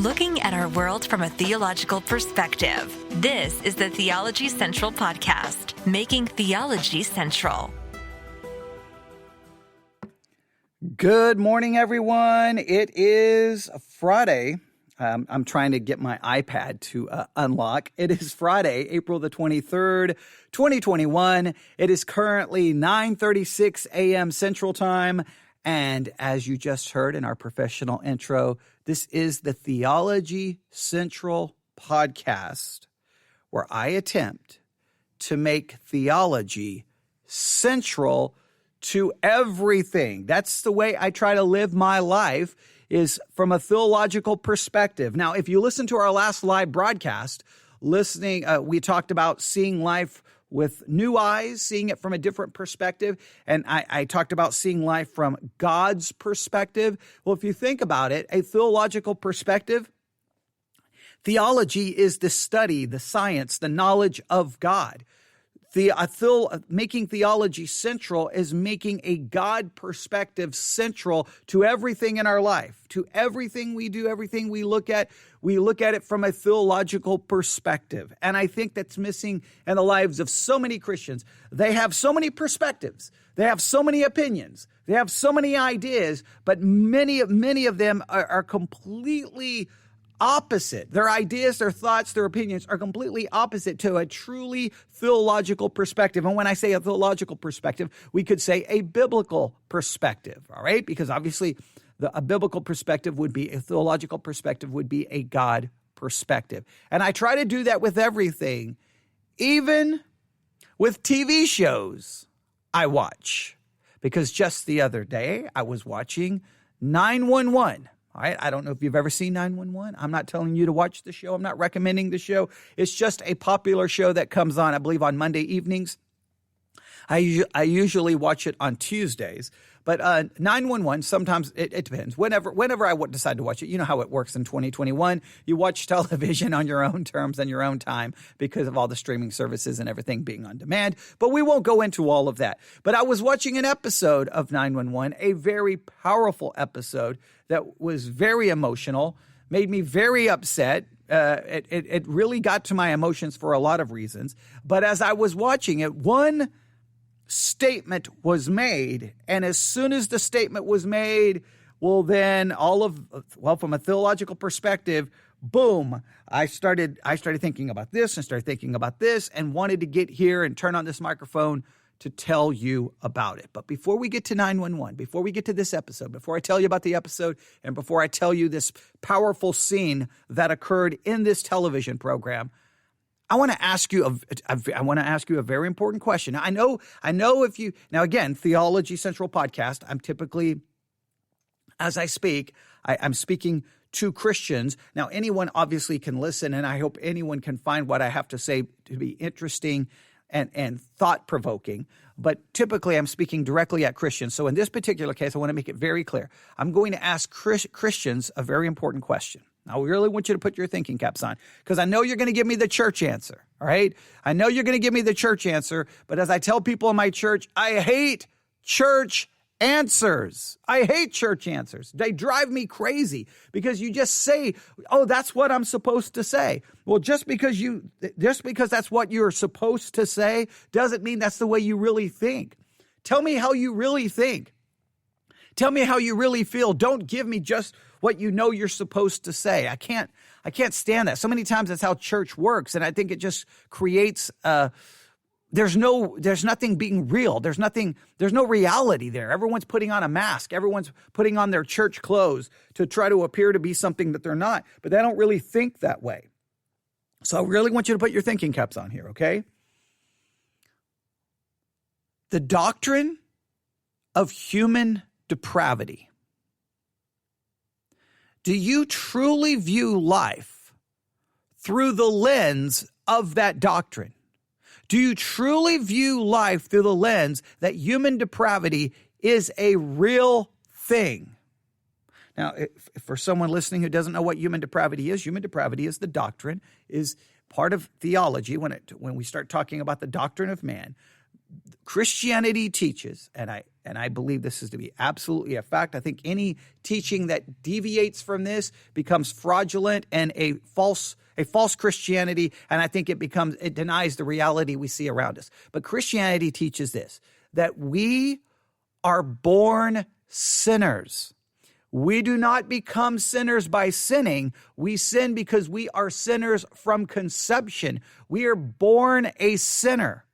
Looking at our world from a theological perspective. This is the Theology Central Podcast, making theology central. Good morning, everyone. It is Friday. I'm trying to get my iPad to unlock. It is Friday, April the 23rd, 2021. It is currently 9:36 a.m. Central Time. And as you just heard in our professional intro, this is the Theology Central Podcast, where I attempt to make theology central to everything. That's the way I try to live my life, is from a theological perspective. Now, if you listen to our last live broadcast, we talked about seeing life with new eyes, seeing it from a different perspective. And I talked about seeing life from God's perspective. Well, if you think about it, a theological perspective, theology is the study, the science, the knowledge of God. Making theology central is making a God perspective central to everything in our life, to everything we do, everything we look at. We look at it from a theological perspective. And I think that's missing in the lives of so many Christians. They have so many perspectives. They have so many opinions. They have so many ideas, but many of them are completely opposite. Their ideas, their thoughts, their opinions are completely opposite to a truly theological perspective. And when I say a theological perspective, we could say a biblical perspective, all right? Because obviously a biblical perspective would be, a theological perspective would be a God perspective. And I try to do that with everything, even with TV shows I watch. Because just the other day, I was watching 911. All right, I don't know if you've ever seen 911. I'm not telling you to watch the show. I'm not recommending the show. It's just a popular show that comes on, I believe, on Monday evenings. I usually watch it on Tuesdays. But 911, sometimes it depends. Whenever I decide to watch it, you know how it works in 2021. You watch television on your own terms and your own time because of all the streaming services and everything being on demand. But we won't go into all of that. But I was watching an episode of 911, a very powerful episode that was very emotional, made me very upset. It really got to my emotions for a lot of reasons. But as I was watching it, one statement was made, and as soon as the statement was made, well, then from a theological perspective, boom, I started thinking about this and started thinking about this and wanted to get here and turn on this microphone to tell you about it. But before we get to 911, before we get to this episode, before I tell you about the episode, and before I tell you this powerful scene that occurred in this television program, I want to ask you a very important question. I know now again, Theology Central Podcast, I'm typically, as I speak, I'm speaking to Christians. Now, anyone obviously can listen, and I hope anyone can find what I have to say to be interesting and thought-provoking. But typically, I'm speaking directly at Christians. So in this particular case, I want to make it very clear. I'm going to ask Christians a very important question. I really want you to put your thinking caps on, because I know you're going to give me the church answer, all right? I know you're going to give me the church answer, but as I tell people in my church, I hate church answers. I hate church answers. They drive me crazy because you just say, oh, that's what I'm supposed to say. Well, just because that's what you're supposed to say doesn't mean that's the way you really think. Tell me how you really think. Tell me how you really feel. Don't give me just what you know you're supposed to say. I can't stand that. So many times that's how church works, and I think it just creates there's nothing being real. There's no reality there. Everyone's putting on a mask. Everyone's putting on their church clothes to try to appear to be something that they're not, but they don't really think that way. So I really want you to put your thinking caps on here, okay? The doctrine of human depravity. Do you truly view life through the lens of that doctrine? Do you truly view life through the lens that human depravity is a real thing? Now, for someone listening who doesn't know what human depravity is the doctrine, is part of theology. When we start talking about the doctrine of man, Christianity teaches, and I believe this is to be absolutely a fact. I think any teaching that deviates from this becomes fraudulent and a false Christianity, and I think it denies the reality we see around us. But Christianity teaches this, that we are born sinners. We do not become sinners by sinning. We sin because we are sinners from conception. We are born a sinner.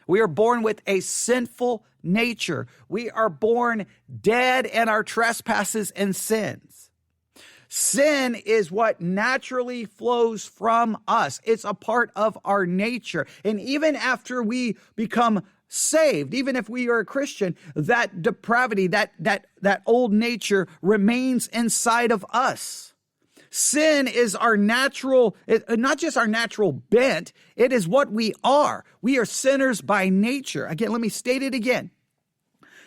We are born with a sinful nature. We are born dead in our trespasses and sins. Sin is what naturally flows from us. It's a part of our nature. And even after we become saved, even if we are a Christian, that depravity, that old nature remains inside of us. Sin is our natural, not just our natural bent, it is what we are. We are sinners by nature. Again, let me state it again.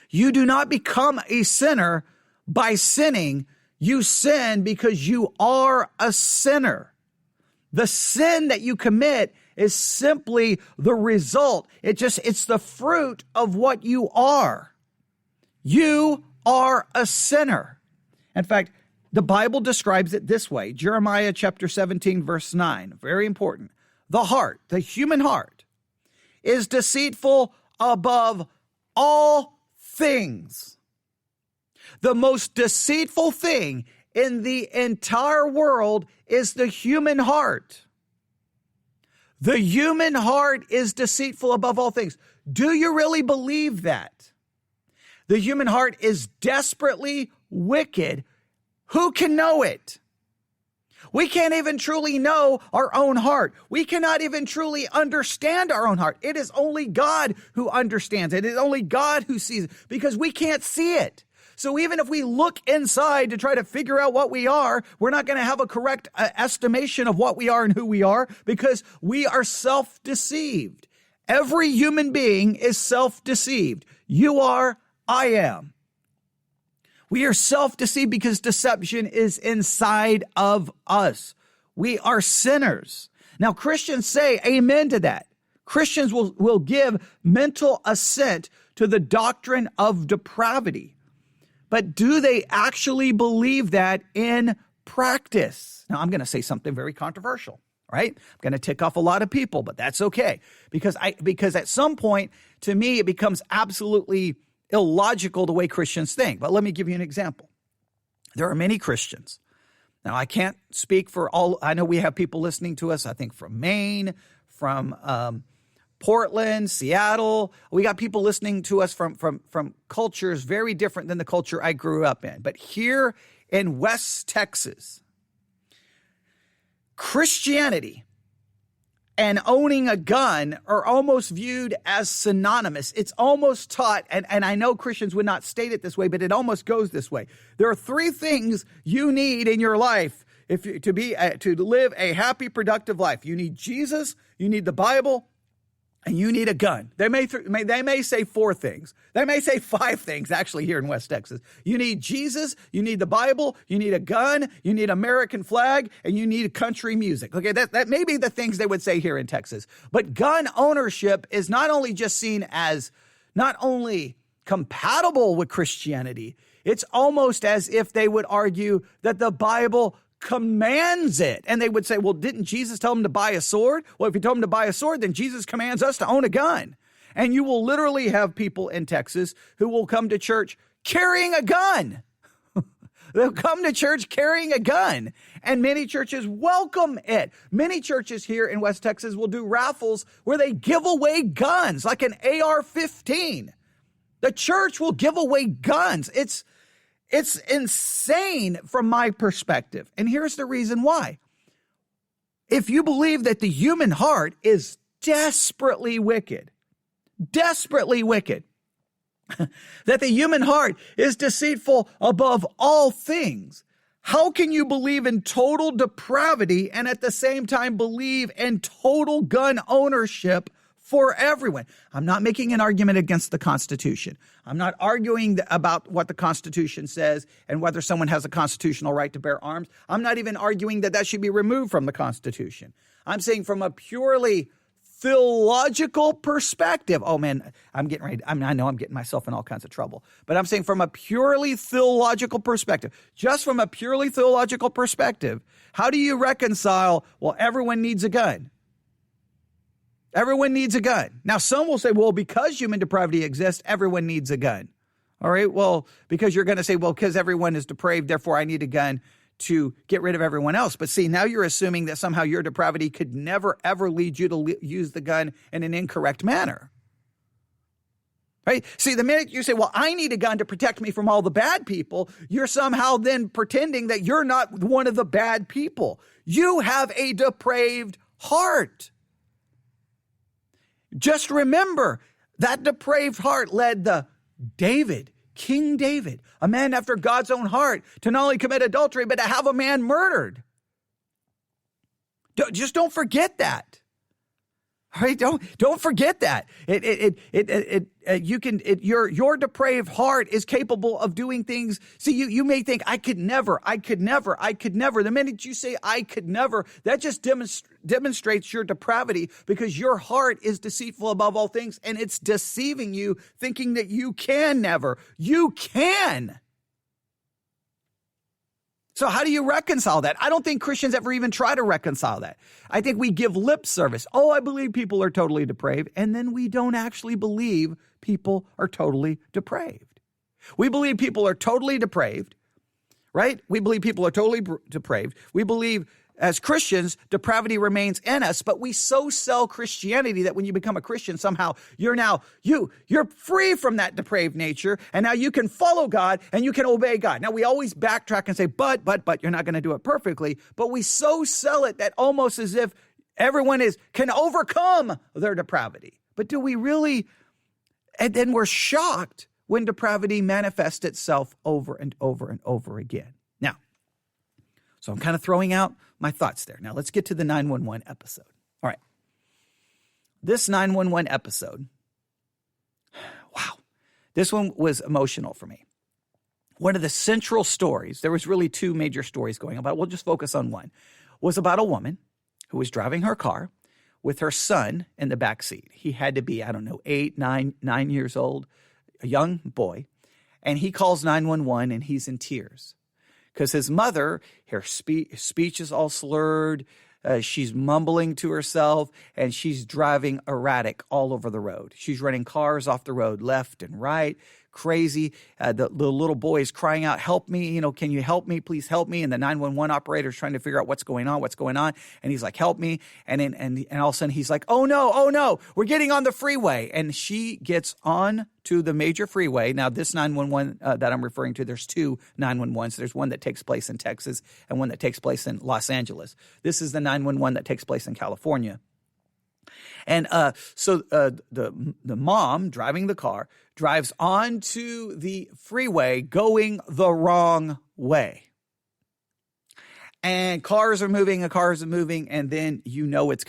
You do not become a sinner by sinning. You sin because you are a sinner. The sin that you commit is simply the result. It's the fruit of what you are. You are a sinner. In fact, the Bible describes it this way. Jeremiah chapter 17, verse 9. Very important. The heart, the human heart, is deceitful above all things. The most deceitful thing in the entire world is the human heart. The human heart is deceitful above all things. Do you really believe that? The human heart is desperately wicked. Who can know it? We can't even truly know our own heart. We cannot even truly understand our own heart. It is only God who understands it. It is only God who sees it, because we can't see it. So even if we look inside to try to figure out what we are, we're not going to have a correct estimation of what we are and who we are, because we are self-deceived. Every human being is self-deceived. You are, I am. We are self-deceived because deception is inside of us. We are sinners. Now, Christians say amen to that. Christians will give mental assent to the doctrine of depravity. But do they actually believe that in practice? Now, I'm going to say something very controversial, right? I'm going to tick off a lot of people, but that's okay. Because at some point, to me, it becomes absolutely illogical the way Christians think. But let me give you an example. There are many Christians. Now, I can't speak for all. I know we have people listening to us, I think, from Maine, from Portland, Seattle. We got people listening to us from cultures very different than the culture I grew up in. But here in West Texas, Christianity and owning a gun are almost viewed as synonymous. It's almost taught, and I know Christians would not state it this way, but it almost goes this way. There are three things you need in your life to live a happy, productive life. You need Jesus, you need the Bible, and you need a gun. They may say four things. They may say five things, actually, here in West Texas. You need Jesus, you need the Bible, you need a gun, you need American flag, and you need country music. Okay, that may be the things they would say here in Texas. But gun ownership is not only just seen as not only compatible with Christianity, it's almost as if they would argue that the Bible commands it. And they would say, well, didn't Jesus tell him to buy a sword? Well, if he told him to buy a sword, then Jesus commands us to own a gun. And you will literally have people in Texas who will come to church carrying a gun. They'll come to church carrying a gun. And many churches welcome it. Many churches here in West Texas will do raffles where they give away guns, like an AR-15. The church will give away guns. It's insane from my perspective. And here's the reason why. If you believe that the human heart is desperately wicked, that the human heart is deceitful above all things, how can you believe in total depravity and at the same time believe in total gun ownership for everyone? I'm not making an argument against the Constitution. I'm not arguing about what the Constitution says and whether someone has a constitutional right to bear arms. I'm not even arguing that should be removed from the Constitution. I'm saying from a purely theological perspective. Oh man, I know I'm getting myself in all kinds of trouble, but I'm saying from a purely theological perspective, just from a purely theological perspective, how do you reconcile, well, everyone needs a gun? Everyone needs a gun. Now, some will say, well, because human depravity exists, everyone needs a gun. All right, well, because you're going to say, well, because everyone is depraved, therefore I need a gun to get rid of everyone else. But see, now you're assuming that somehow your depravity could never, ever lead you to use the gun in an incorrect manner. Right? See, the minute you say, well, I need a gun to protect me from all the bad people, you're somehow then pretending that you're not one of the bad people. You have a depraved heart. Just remember that depraved heart led King David, a man after God's own heart, to not only commit adultery, but to have a man murdered. Just don't forget that. All right, don't forget that. Your depraved heart is capable of doing things. See, you may think I could never. The minute you say I could never, that just demonstrates your depravity, because your heart is deceitful above all things, and it's deceiving you, thinking that you can never. You can. So how do you reconcile that? I don't think Christians ever even try to reconcile that. I think we give lip service. Oh, I believe people are totally depraved. And then we don't actually believe people are totally depraved. We believe people are totally depraved, right? We believe people are totally depraved. We believe as Christians, depravity remains in us, but we so sell Christianity that when you become a Christian, somehow you're free from that depraved nature, and now you can follow God and you can obey God. Now, we always backtrack and say, but you're not going to do it perfectly, but we so sell it that almost as if everyone can overcome their depravity. But do we really? And then we're shocked when depravity manifests itself over and over and over again. Now, so I'm kind of throwing out my thoughts there. Now let's get to the 911 episode. All right. This 911 episode, wow. This one was emotional for me. One of the central stories, there was really two major stories going on, but we'll just focus on one, was about a woman who was driving her car with her son in the back seat. He had to be, 9 years old, a young boy, and he calls 911 and he's in tears. Because his mother, her speech is all slurred, she's mumbling to herself, and she's driving erratic all over the road. She's running cars off the road left and right, crazy. The little boy is crying out, help me, can you help me? Please help me. And the 911 operator is trying to figure out what's going on. And he's like, help me. And all of a sudden he's like, oh no, we're getting on the freeway. And she gets on to the major freeway. Now, this 911 that I'm referring to, there's two 911s. There's one that takes place in Texas and one that takes place in Los Angeles. This is the 911 that takes place in California. And so the mom driving the car drives onto the freeway going the wrong way. And cars are moving, and then it's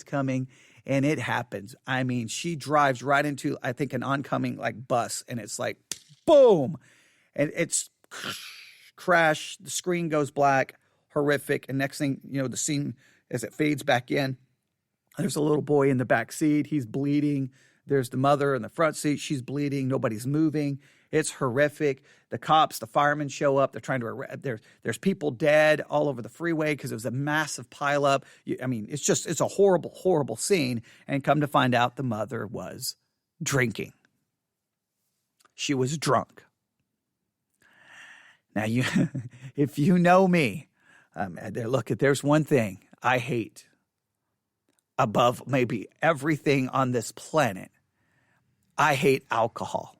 coming, and it happens. I mean, she drives right into, I think, an oncoming bus, and it's like, boom, and it's crash, the screen goes black, horrific, and next thing, the scene as it fades back in, there's a little boy in the back seat. He's bleeding. There's the mother in the front seat. She's bleeding. Nobody's moving. It's horrific. The cops, the firemen show up. They're trying to there's people dead all over the freeway because it was a massive pileup. It's a horrible, horrible scene. And come to find out, the mother was drinking. She was drunk. Now, if you know me, there's one thing I hate above maybe everything on this planet. I hate alcohol.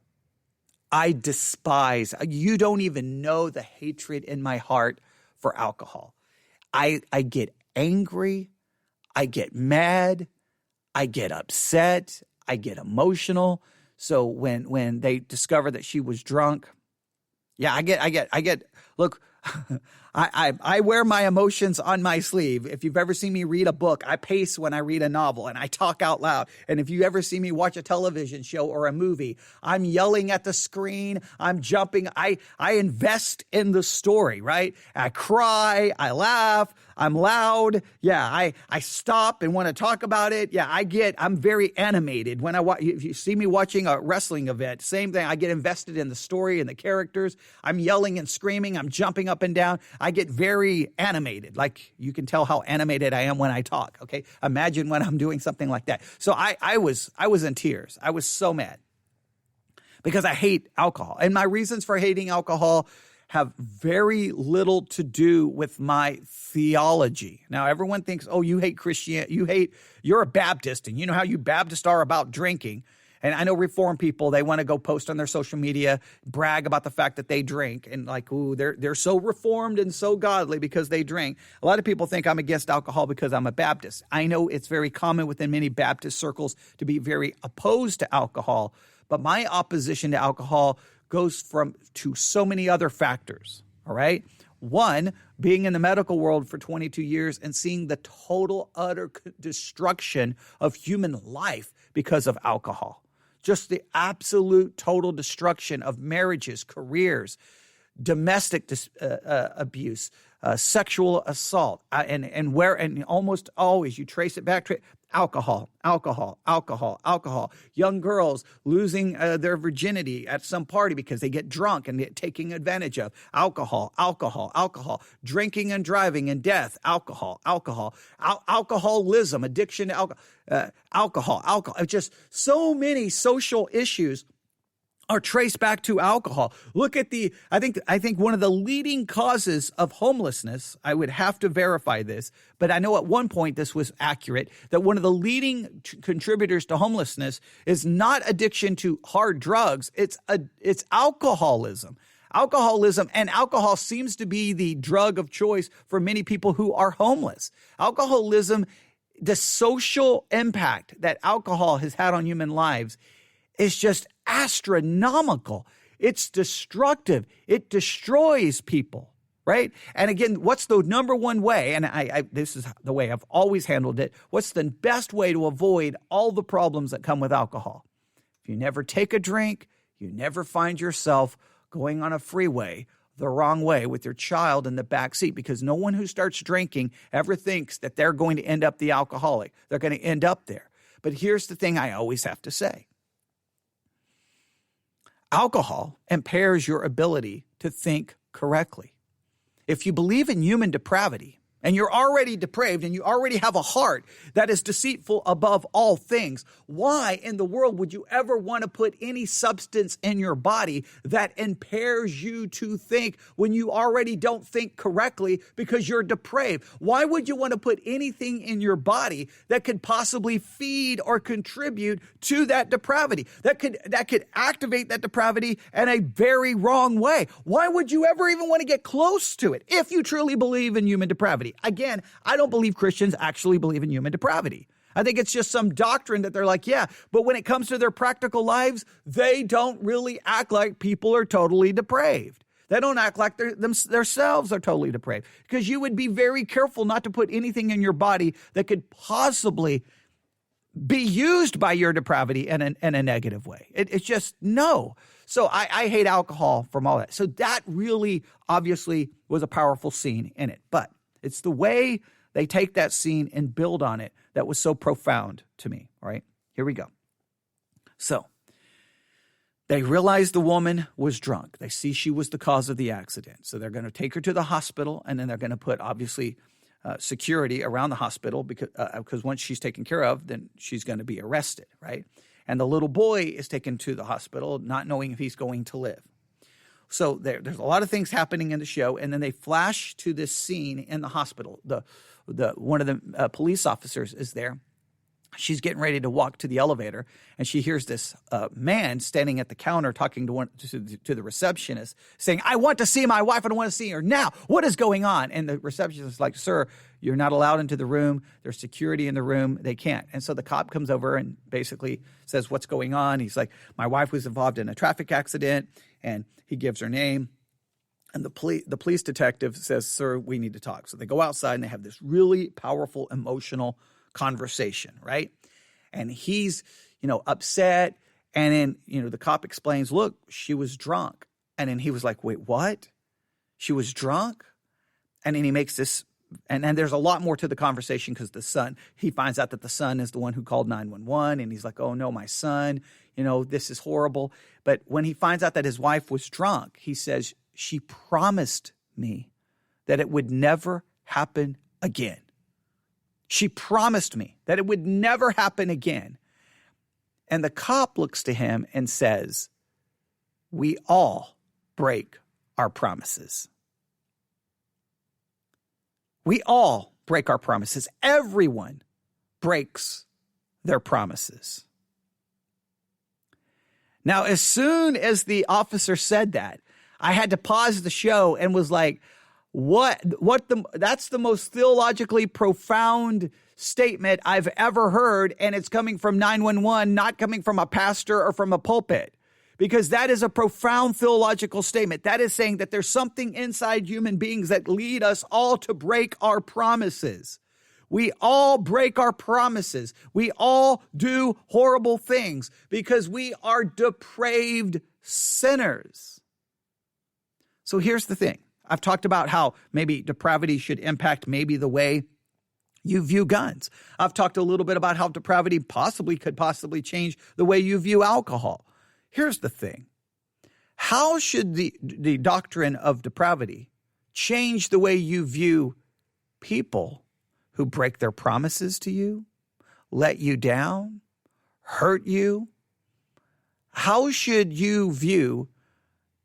I despise, you don't even know the hatred in my heart for alcohol. I get angry. I get mad. I get upset. I get emotional. So when they discovered that she was drunk, yeah, I get, look, I wear my emotions on my sleeve. If you've ever seen me read a book, I pace when I read a novel and I talk out loud. And if you ever see me watch a television show or a movie, I'm yelling at the screen. I'm jumping. I invest in the story, right? I cry. I laugh. I'm loud. Yeah, I stop and want to talk about it. Yeah, I'm very animated. When if you see me watching a wrestling event, same thing. I get invested in the story and the characters. I'm yelling and screaming. I'm jumping up and down. I get very animated. Like you can tell how animated I am when I talk. Okay, imagine when I'm doing something like that. So I was in tears. I was so mad because I hate alcohol, and my reasons for hating alcohol have very little to do with my theology. Now, everyone thinks, oh, you hate Christianity, you're a Baptist, and you know how you Baptists are about drinking. And I know Reformed people, they want to go post on their social media, brag about the fact that they drink, and like, ooh, they're so Reformed and so godly because they drink. A lot of people think I'm against alcohol because I'm a Baptist. I know it's very common within many Baptist circles to be very opposed to alcohol, but my opposition to alcohol goes to so many other factors, all right? One, being in the medical world for 22 years and seeing the total, utter destruction of human life because of alcohol. Just the absolute total destruction of marriages, careers, domestic abuse, sexual assault, and almost always you trace it back to alcohol. Young girls losing their virginity at some party because they get drunk and get taken advantage of. Alcohol. Drinking and driving and death. Alcoholism, addiction to alcohol. Just so many social issues are traced back to alcohol. Look at I think one of the leading causes of homelessness, I would have to verify this, but I know at one point this was accurate, that one of the leading contributors to homelessness is not addiction to hard drugs, it's alcoholism. Alcoholism, and alcohol seems to be the drug of choice for many people who are homeless. Alcoholism, the social impact that alcohol has had on human lives is just astronomical. It's destructive. It destroys people, right? And again, what's the number one way? And this is the way I've always handled it. What's the best way to avoid all the problems that come with alcohol? If you never take a drink, you never find yourself going on a freeway the wrong way with your child in the back seat, because no one who starts drinking ever thinks that they're going to end up the alcoholic. They're going to end up there. But here's the thing I always have to say. Alcohol impairs your ability to think correctly. If you believe in human depravity, and you're already depraved, and you already have a heart that is deceitful above all things, why in the world would you ever want to put any substance in your body that impairs you to think when you already don't think correctly because you're depraved? Why would you want to put anything in your body that could possibly feed or contribute to that depravity, that could activate that depravity in a very wrong way? Why would you ever even want to get close to it if you truly believe in human depravity? Again, I don't believe Christians actually believe in human depravity. I think it's just some doctrine that they're like, yeah, but when it comes to their practical lives, they don't really act like people are totally depraved. They don't act like themselves are totally depraved, because you would be very careful not to put anything in your body that could possibly be used by your depravity in a negative way. It's just no. So I hate alcohol from all that. So that really obviously was a powerful scene in it. But it's the way they take that scene and build on it that was so profound to me. All right, here we go. So they realize the woman was drunk. They see she was the cause of the accident. So they're going to take her to the hospital, and then they're going to put, obviously, security around the hospital because once she's taken care of, then she's going to be arrested, right? And the little boy is taken to the hospital, not knowing if he's going to live. So there's a lot of things happening in the show, and then they flash to this scene in the hospital. One of the police officers is there. She's getting ready to walk to the elevator, and she hears this man standing at the counter talking to the receptionist, saying, "I want to see my wife. I don't want to see her now. What is going on?" And the receptionist is like, "Sir, you're not allowed into the room. There's security in the room. They can't." And so the cop comes over and basically says, "What's going on?" He's like, "My wife was involved in a traffic accident," and he gives her name. And the police detective says, "Sir, we need to talk." So they go outside and they have this really powerful emotional conversation, right? And he's, upset. And then, the cop explains, "Look, she was drunk." And then he was like, "Wait, what? She was drunk?" And then he makes this, and there's a lot more to the conversation because he finds out that the son is the one who called 911. And he's like, "Oh no, my son, this is horrible." But when he finds out that his wife was drunk, he says, "She promised me that it would never happen again. She promised me that it would never happen again." And the cop looks to him and says, "We all break our promises. We all break our promises. Everyone breaks their promises." Now, as soon as the officer said that, I had to pause the show and was like, that's the most theologically profound statement I've ever heard. And it's coming from 911, not coming from a pastor or from a pulpit, because that is a profound theological statement. That is saying that there's something inside human beings that lead us all to break our promises. We all break our promises. We all do horrible things because we are depraved sinners. So here's the thing. I've talked about how maybe depravity should impact maybe the way you view guns. I've talked a little bit about how depravity could possibly change the way you view alcohol. Here's the thing. How should the doctrine of depravity change the way you view people who break their promises to you, let you down, hurt you? How should you view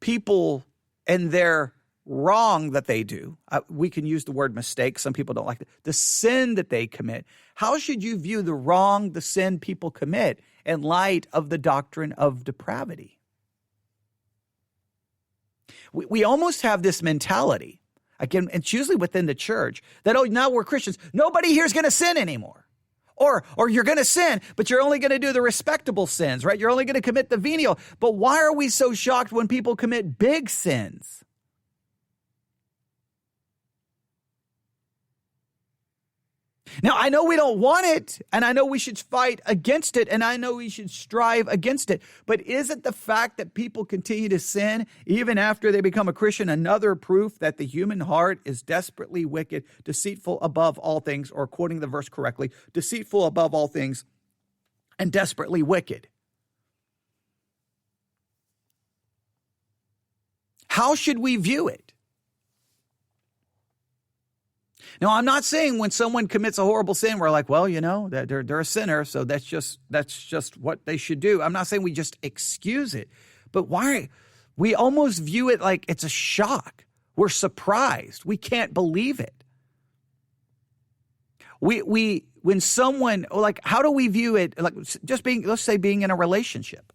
people and their wrong that they do? We can use the word mistake. Some people don't like it. The sin that they commit. How should you view the wrong, the sin people commit in light of the doctrine of depravity? We almost have this mentality. Again, it's usually within the church that, now we're Christians. Nobody here is going to sin anymore. Or you're going to sin, but you're only going to do the respectable sins, right? You're only going to commit the venial. But why are we so shocked when people commit big sins? Now, I know we don't want it, and I know we should fight against it, and I know we should strive against it. But is it the fact that people continue to sin even after they become a Christian another proof that the human heart is desperately wicked, deceitful above all things, or quoting the verse correctly, deceitful above all things and desperately wicked? How should we view it? Now, I'm not saying when someone commits a horrible sin, we're like, well, that they're a sinner, so that's just what they should do. I'm not saying we just excuse it, but why? We almost view it like it's a shock. We're surprised. We can't believe it. When someone, like, how do we view it? Like, just let's say being in a relationship,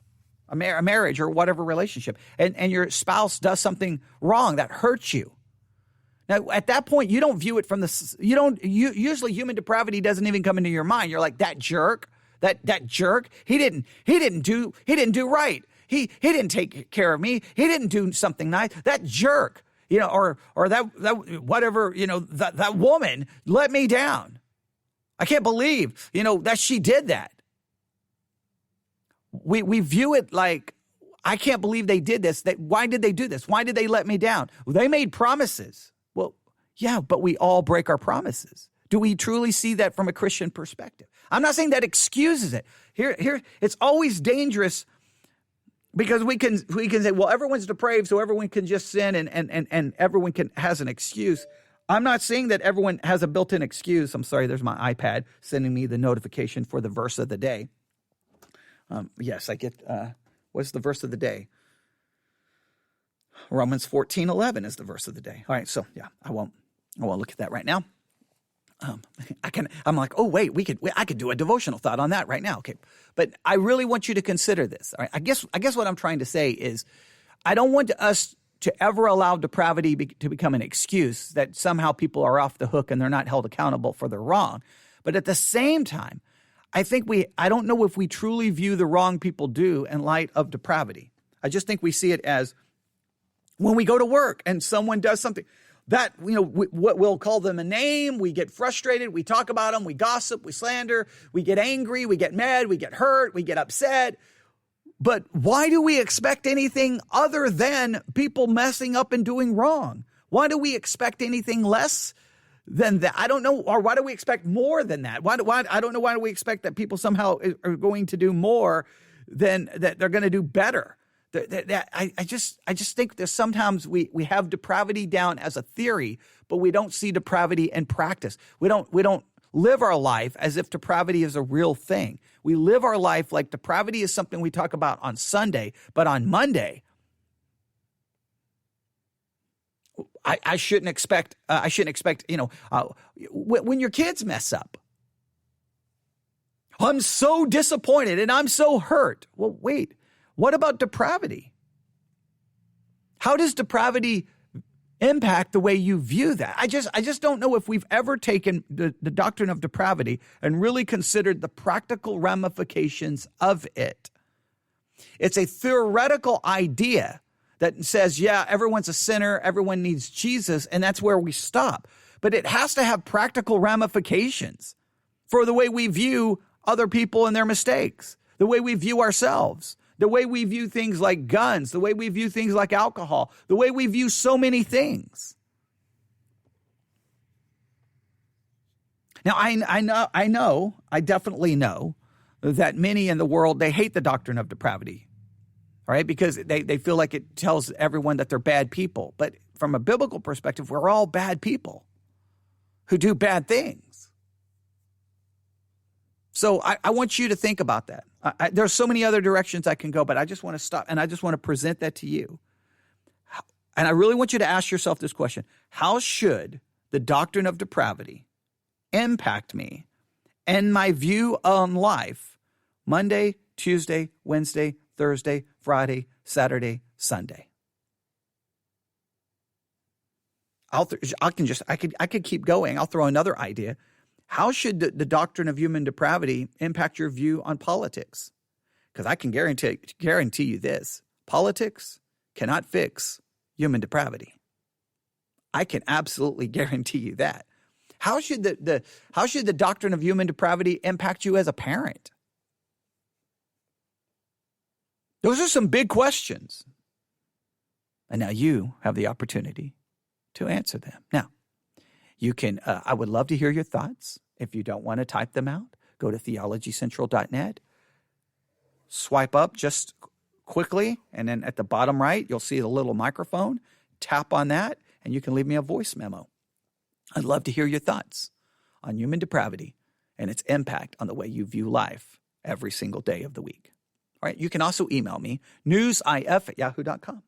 a marriage or whatever relationship, and your spouse does something wrong that hurts you. Now, at that point, you don't view it from usually human depravity doesn't even come into your mind. You're like, that jerk, that jerk, he didn't do right. He didn't take care of me. He didn't do something nice. That jerk, or that whatever, that woman let me down. I can't believe, that she did that. We view it like, I can't believe they did this. Why did they do this? Why did they let me down? Well, they made promises. Well, yeah, but we all break our promises. Do we truly see that from a Christian perspective? I'm not saying that excuses it. Here, it's always dangerous because we can say, well, everyone's depraved, so everyone can just sin and everyone has an excuse. I'm not saying that everyone has a built-in excuse. I'm sorry, there's my iPad sending me the notification for the verse of the day. Yes, I get, what's the verse of the day? Romans 14:11 is the verse of the day. All right, so yeah, I won't look at that right now. I'm like, oh wait, I could do a devotional thought on that right now. Okay, but I really want you to consider this. All right, I guess what I'm trying to say is, I don't want us to ever allow depravity to become an excuse that somehow people are off the hook and they're not held accountable for their wrong. But at the same time, I don't know if we truly view the wrong people do in light of depravity. I just think we see it as When we go to work and someone does something that, we'll call them a name, we get frustrated, we talk about them, we gossip, we slander, we get angry, we get mad, we get hurt, we get upset. But why do we expect anything other than people messing up and doing wrong? Why do we expect anything less than that? I don't know. Or why do we expect more than that? Why I don't know. Why do we expect that people somehow are going to do more than that they're going to do better? I just think that sometimes we have depravity down as a theory, but we don't see depravity in practice. We don't live our life as if depravity is a real thing. We live our life like depravity is something we talk about on Sunday, but on Monday, I shouldn't expect. When your kids mess up, I'm so disappointed and I'm so hurt. Well, wait. What about depravity? How does depravity impact the way you view that? I just don't know if we've ever taken the doctrine of depravity and really considered the practical ramifications of it. It's a theoretical idea that says, yeah, everyone's a sinner, everyone needs Jesus, and that's where we stop. But it has to have practical ramifications for the way we view other people and their mistakes, the way we view ourselves, the way we view things like guns, the way we view things like alcohol, the way we view so many things. Now, I definitely know that many in the world, they hate the doctrine of depravity, right? Because they feel like it tells everyone that they're bad people. But from a biblical perspective, we're all bad people who do bad things. So I want you to think about that. There's so many other directions I can go, but I just want to stop and I just want to present that to you. And I really want you to ask yourself this question. How should the doctrine of depravity impact me and my view on life Monday, Tuesday, Wednesday, Thursday, Friday, Saturday, Sunday? I could keep going. I'll throw another idea. How should the doctrine of human depravity impact your view on politics? Because I can guarantee you this. Politics cannot fix human depravity. I can absolutely guarantee you that. How should the doctrine of human depravity impact you as a parent? Those are some big questions. And now you have the opportunity to answer them. Now, you can, I would love to hear your thoughts. If you don't want to type them out, go to theologycentral.net, swipe up just quickly, and then at the bottom right, you'll see the little microphone. Tap on that, and you can leave me a voice memo. I'd love to hear your thoughts on human depravity and its impact on the way you view life every single day of the week. All right, you can also email me, newsif@yahoo.com. All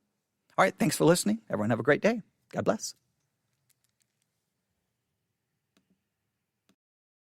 right, thanks for listening. Everyone have a great day. God bless.